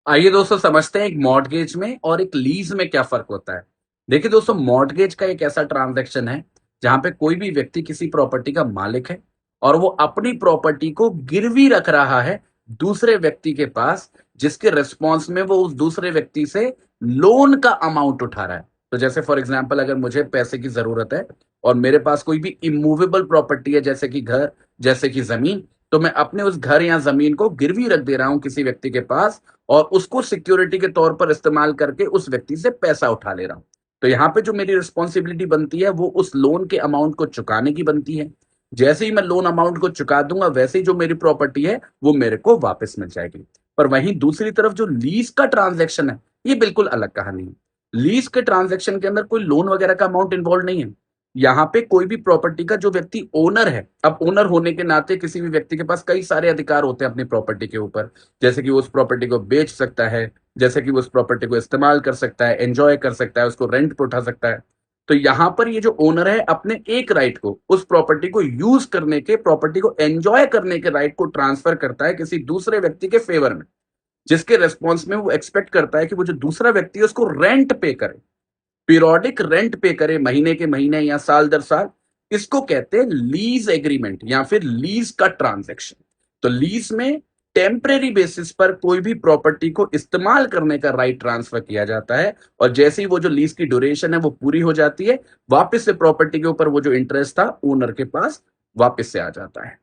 आइए दोस्तों समझते हैं एक मॉर्टगेज में और एक लीज में क्या फर्क होता है। देखिए दोस्तों, मॉर्टगेज का एक ऐसा ट्रांजैक्शन है जहां पे कोई भी व्यक्ति किसी प्रॉपर्टी का मालिक है और वो अपनी प्रॉपर्टी को गिरवी रख रहा है दूसरे व्यक्ति के पास, जिसके रिस्पॉन्स में वो उस दूसरे व्यक्ति से लोन का अमाउंट उठा रहा है। तो जैसे फॉर एग्जाम्पल, अगर मुझे पैसे की जरूरत है और मेरे पास कोई भी इमूवेबल प्रॉपर्टी है, जैसे कि घर, जैसे कि जमीन, तो मैं अपने उस घर या जमीन को गिरवी रख दे रहा हूं किसी व्यक्ति के पास और उसको सिक्योरिटी के तौर पर इस्तेमाल करके उस व्यक्ति से पैसा उठा ले रहा हूं। तो यहां पे जो मेरी रिस्पॉन्सिबिलिटी बनती है वो उस लोन के अमाउंट को चुकाने की बनती है। जैसे ही मैं लोन अमाउंट को चुका दूंगा, वैसे ही जो मेरी प्रॉपर्टी है वो मेरे को वापस मिल जाएगी। पर वहीं दूसरी तरफ जो लीज का ट्रांजेक्शन है, ये बिल्कुल अलग कहानी है। लीज के ट्रांजेक्शन के अंदर कोई लोन वगैरह का अमाउंट इन्वॉल्व नहीं है। यहाँ पे कोई भी प्रॉपर्टी का जो व्यक्ति ओनर है, अब ओनर होने के नाते किसी भी व्यक्ति के पास कई सारे अधिकार होते हैं अपनी प्रॉपर्टी के ऊपर। जैसे कि वो उस प्रॉपर्टी को बेच सकता है, जैसे कि वो उस प्रॉपर्टी को इस्तेमाल कर सकता है, एंजॉय कर सकता है, उसको रेंट पे उठा सकता है। तो यहां पर ये जो ओनर है अपने एक राइट को, उस प्रॉपर्टी को यूज करने के, प्रॉपर्टी को एंजॉय करने के राइट को ट्रांसफर करता है किसी दूसरे व्यक्ति के फेवर में, जिसके रेस्पॉन्स में वो एक्सपेक्ट करता है कि वो जो दूसरा व्यक्ति है उसको रेंट पे करे, पीरियोडिक रेंट पे करे, महीने के महीने या साल दर साल। इसको कहते हैं लीज एग्रीमेंट या फिर लीज का ट्रांजैक्शन। तो लीज में टेम्परेरी बेसिस पर कोई भी प्रॉपर्टी को इस्तेमाल करने का राइट ट्रांसफर किया जाता है, और जैसे ही वो जो लीज की ड्यूरेशन है वो पूरी हो जाती है, वापस से प्रॉपर्टी के ऊपर वो जो इंटरेस्ट था ओनर के पास वापस से आ जाता है।